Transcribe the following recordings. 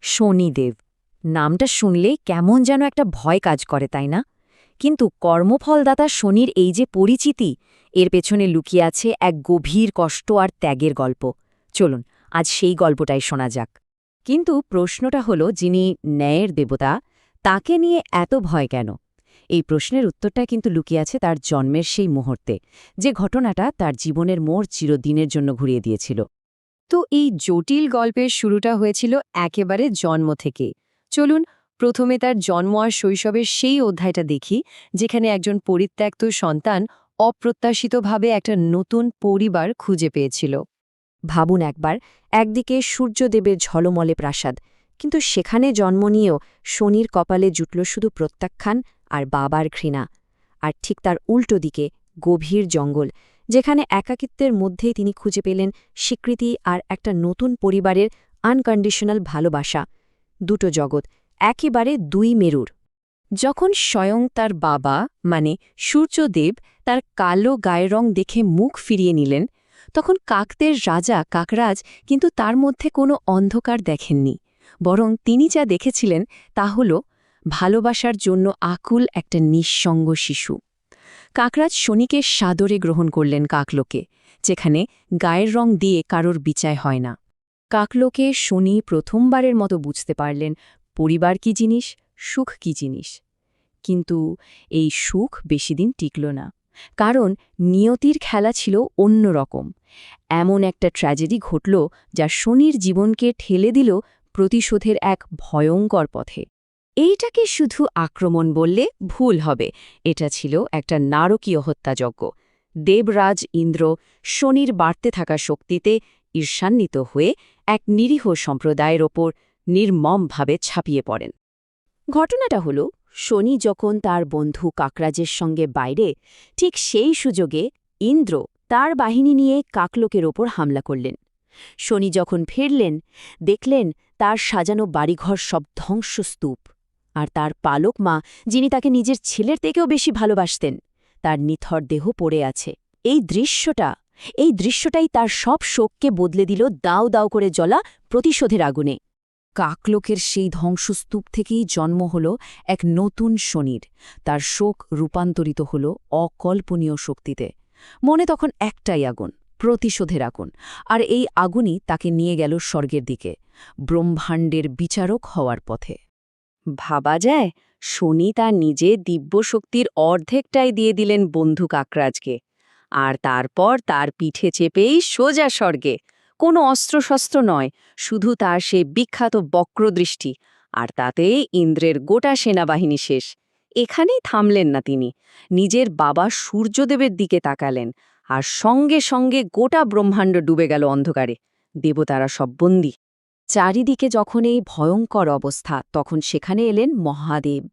শনিদেব নামটা শুনলেই কেমন যেন একটা ভয় কাজ করে, তাই না? কিন্তু কর্মফলদাতা শনির এই যে পরিচিতি, এর পেছনে লুকিয়ে আছে এক গভীর কষ্ট আর ত্যাগের গল্প। চলুন আজ সেই গল্পটাই শোনা যাক। কিন্তু প্রশ্নটা হলো, যিনি ন্যায়ের দেবতা, তাকে নিয়ে এত ভয় কেন? এই প্রশ্নের উত্তরটা কিন্তু লুকিয়ে আছে তার জন্মের সেই মুহূর্তে, যে ঘটনাটা তার জীবনের মোড় চিরদিনের জন্য ঘুরিয়ে দিয়েছিল। তো এই জটিল গল্পের শুরুটা হয়েছিল একেবারে জন্ম থেকে। চলুন প্রথমে তার জন্ম আর শৈশবের সেই অধ্যায়টা দেখি, যেখানে একজন পরিত্যক্ত সন্তান অপ্রত্যাশিতভাবে একটা নতুন পরিবার খুঁজে পেয়েছিল। ভাবুন একবার, একদিকে সূর্যদেবের ঝলমলে প্রাসাদ, কিন্তু সেখানে জন্ম নিয়েও শনির কপালে জুটল শুধু প্রত্যাখ্যান আর বাবার ঘৃণা। আর ঠিক তার উল্টো দিকে গভীর জঙ্গল, যেখানে একাকিত্বের মধ্যেই তিনি খুঁজে পেলেন স্বীকৃতি আর একটা নতুন পরিবারের আনকন্ডিশনাল ভালোবাসা। দুটো জগৎ, একেবারে দুই মেরুর। যখন স্বয়ং তার বাবা মানে সূর্যদেব তার কালো গায়ের রং দেখে মুখ ফিরিয়ে নিলেন, তখন কাকদের রাজা কাকরাজ কিন্তু তার মধ্যে কোনো অন্ধকার দেখেননি। বরং তিনি যা দেখেছিলেন তা হল ভালোবাসার জন্য আকুল একটা নিঃসঙ্গ শিশু। কাকরাজ শনিকে সাদরে গ্রহণ করলেন কাকলোকে, যেখানে গায়ের রং দিয়ে কারোর বিচার হয় না। কাকলোকে শনি প্রথমবারের মতো বুঝতে পারলেন পরিবার কি জিনিস, সুখ কি জিনিস। কিন্তু এই সুখ বেশিদিন টিকল না, কারণ নিয়তির খেলা ছিল অন্যরকম। এমন একটা ট্র্যাজেডি ঘটল যা শনির জীবনকে ঠেলে দিল প্রতিশোধের এক ভয়ঙ্কর পথে। এইটাকে শুধু আক্রমণ বললে ভুল হবে, এটা ছিল একটা নারকীয় হত্যাযজ্ঞ। দেবরাজ ইন্দ্র শনির বাড়তে থাকা শক্তিতে ঈর্ষান্বিত হয়ে এক নিরীহ সম্প্রদায়ের ওপর নির্মমভাবে ছাপিয়ে পড়েন। ঘটনাটা হল, শনি যখন তার বন্ধু কাকরাজের সঙ্গে বাইরে, ঠিক সেই সুযোগে ইন্দ্র তার বাহিনী নিয়ে কাকলোকের ওপর হামলা করলেন। শনি যখন ফিরলেন, দেখলেন তার সাজানো বাড়িঘর সব ধ্বংসস্তূপ, আর তার পালক মা, যিনি তাকে নিজের ছেলের থেকেও বেশি ভালোবাসতেন, তার নিথর দেহ পড়ে আছে। এই দৃশ্যটাই তার সব শোককে বদলে দিল দাউ দাউ করে জ্বলা প্রতিশোধের আগুনে। কাকলোকের সেই ধ্বংসস্তূপ থেকেই জন্ম হল এক নতুন শনির। তার শোক রূপান্তরিত হল অকল্পনীয় শক্তিতে। মনে তখন একটাই আগুন, প্রতিশোধের আগুন। আর এই আগুনই তাকে নিয়ে গেল স্বর্গের দিকে, ব্রহ্মাণ্ডের বিচারক হওয়ার পথে। ভাবা যায়, শনি তার নিজে দিব্যশক্তির অর্ধেকটাই দিয়ে দিলেন বন্ধু কাকরাজকে, আর তারপর তার পিঠে চেপেই সোজা স্বর্গে। কোনো অস্ত্রশস্ত্র নয়, শুধু তার সেই বিখ্যাত বক্রদৃষ্টি, আর তাতেই ইন্দ্রের গোটা সেনাবাহিনী শেষ। এখানেই থামলেন না তিনি, নিজের বাবা সূর্যদেবের দিকে তাকালেন, আর সঙ্গে সঙ্গে গোটা ব্রহ্মাণ্ড ডুবে গেল অন্ধকারে। দেবতারা সব বন্দী। চারিদিকে যখন এই ভয়ঙ্কর অবস্থা, তখন সেখানে এলেন মহাদেব।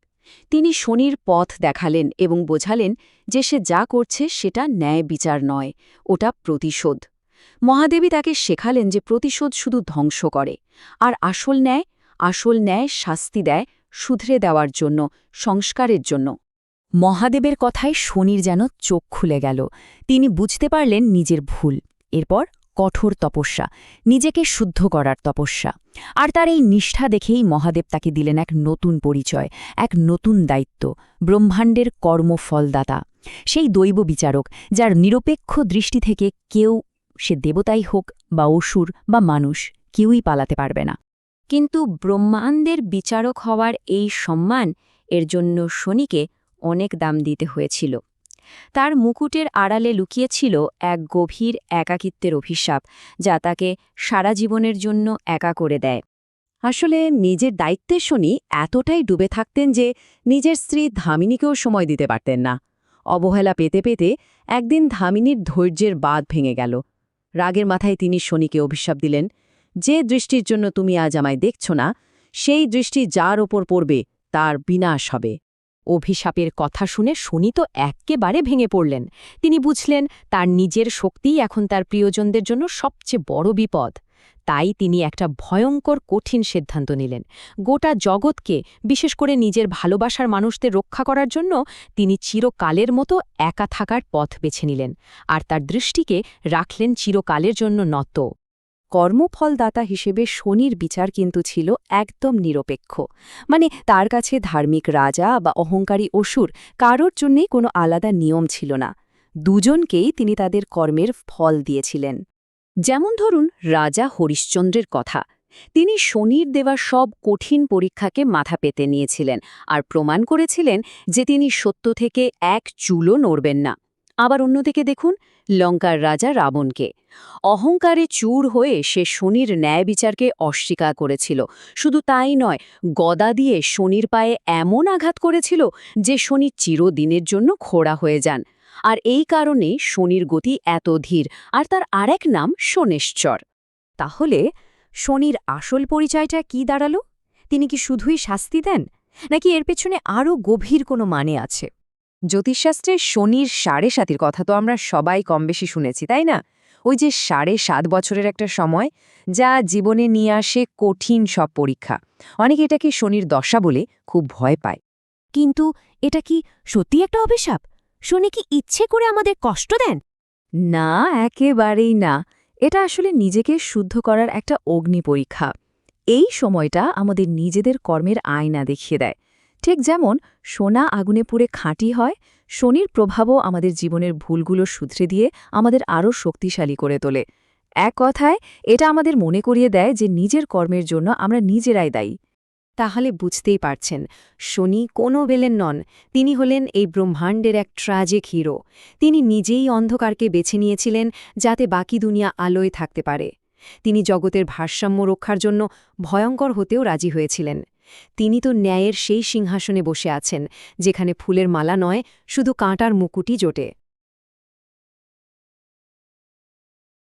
তিনি শনির পথ দেখালেন এবং বোঝালেন যে সে যা করছে সেটা ন্যায় বিচার নয়, ওটা প্রতিশোধ। মহাদেবী তাকে শেখালেন যে প্রতিশোধ শুধু ধ্বংস করে, আর আসল ন্যায় শাস্তি দেয়, শুধরে দেওয়ার জন্য, সংস্কারের জন্য। মহাদেবের কথায় শনির যেন চোখ খুলে গেল। তিনি বুঝতে পারলেন নিজের ভুল। এরপর কঠোর তপস্যা, নিজেকে শুদ্ধ করার তপস্যা। আর তার এই নিষ্ঠা দেখেই মহাদেব তাকে দিলেন এক নতুন পরিচয়, এক নতুন দায়িত্ব, ব্রহ্মাণ্ডের কর্মফলদাতা, সেই দৈব বিচারক যার নিরপেক্ষ দৃষ্টি থেকে কেউ, সে দেবতাই হোক বা অসুর বা মানুষ, কেউই পালাতে পারবে না। কিন্তু ব্রহ্মাণ্ডের বিচারক হওয়ার এই সম্মান, এর জন্য শনিকে অনেক দাম দিতে হয়েছিল। তার মুকুটের আড়ালে লুকিয়েছিল এক গভীর একাকিত্বের অভিশাপ, যা তাকে সারা জীবনের জন্য একা করে দেয়। আসলে নিজের দায়িত্বে শনি এতটাই ডুবে থাকতেন যে নিজের স্ত্রী ধামিনীকেও সময় দিতে পারতেন না। অবহেলা পেতে পেতে একদিন ধামিনীর ধৈর্যের বাঁধ ভেঙে গেল। রাগের মাথায় তিনি শনিকে অভিশাপ দিলেন, যে দৃষ্টির জন্য তুমি আজ আমায় দেখছ না, সেই দৃষ্টি যার ওপর পড়বে তার বিনাশ হবে। অভিশাপের কথা শুনে শনি তো এক্কেবারে ভেঙে পড়লেন। তিনি বুঝলেন তার নিজের শক্তিই এখন তার প্রিয়জনদের জন্য সবচেয়ে বড় বিপদ। তাই তিনি একটা ভয়ঙ্কর কঠিন সিদ্ধান্ত নিলেন। গোটা জগৎকে, বিশেষ করে নিজের ভালোবাসার মানুষদের রক্ষা করার জন্য তিনি চিরকালের মতো একা থাকার পথ বেছে নিলেন, আর তার দৃষ্টিকে রাখলেন চিরকালের জন্য নত। কর্মফলদাতা হিসেবে শনির বিচার কিন্তু ছিল একদম নিরপেক্ষ। মানে তার কাছে ধার্মিক রাজা বা অহংকারী অসুর কারোর জন্যেই কোনো আলাদা নিয়ম ছিল না। দুজনকেই তিনি তাদের কর্মের ফল দিয়েছিলেন। যেমন ধরুন রাজা হরিশ্চন্দ্রের কথা। তিনি শনির দেওয়া সব কঠিন পরীক্ষাকে মাথা পেতে নিয়েছিলেন আর প্রমাণ করেছিলেন যে তিনি সত্য থেকে এক চুলও নড়বেন না। আবার অন্যদিকে দেখুন লঙ্কার রাজা রাবণকে। অহংকারে চূর হয়ে সে শনির ন্যায় বিচারকে অস্বীকার করেছিল। শুধু তাই নয়, গদা দিয়ে শনির পায়ে এমন আঘাত করেছিল যে শনি চিরদিনের জন্য খোড়া হয়ে যান। আর এই কারণে শনির গতি এত ধীর, আর তার আরেক নাম শনেশ্বর। তাহলে শনির আসল পরিচয়টা কি দাঁড়ালো? তিনি কি শুধুই শাস্তি দেন, নাকি এর পেছনে আরও গভীর কোনো মানে আছে? জ্যোতিষশাস্ত্রে শনির ৭.৫-র কথা তো আমরা সবাই কমবেশি শুনেছি, তাই না? ওই যে ৭.৫ বছরের একটা সময়, যা জীবনে নিয়ে আসে কঠিন সব পরীক্ষা। অনেকে এটাকে শনির দশা বলে খুব ভয় পায়। কিন্তু এটা কি সত্যি একটা অভিশাপ? শনি কি ইচ্ছে করে আমাদের কষ্ট দেন? না, একেবারেই না। এটা আসলে নিজেকে শুদ্ধ করার একটা অগ্নি পরীক্ষা। এই সময়টা আমাদের নিজেদের কর্মের আয়না দেখিয়ে দেয়। ঠিক যেমন সোনা আগুনে পুড়ে খাঁটি হয়, শনির প্রভাবও আমাদের জীবনের ভুলগুলো শুধরে দিয়ে আমাদের আরও শক্তিশালী করে তোলে। এক কথায় এটা আমাদের মনে করিয়ে দেয় যে নিজের কর্মের জন্য আমরা নিজেরাই দায়ী। তাহলে বুঝতেই পারছেন, শনি কোনো বেলেন নন, তিনি হলেন এই ব্রহ্মাণ্ডের এক ট্র্যাজিক হিরো। তিনি নিজেই অন্ধকারকে বেছে নিয়েছিলেন যাতে বাকি দুনিয়া আলোয় থাকতে পারে। তিনি জগতের ভারসাম্য রক্ষার জন্য ভয়ঙ্কর হতেও রাজি হয়েছিলেন। তিনি তো ন্যায়ের সেই সিংহাসনে বসে আছেন যেখানে ফুলের মালা নয়, শুধু কাঁটার মুকুটই জোটে।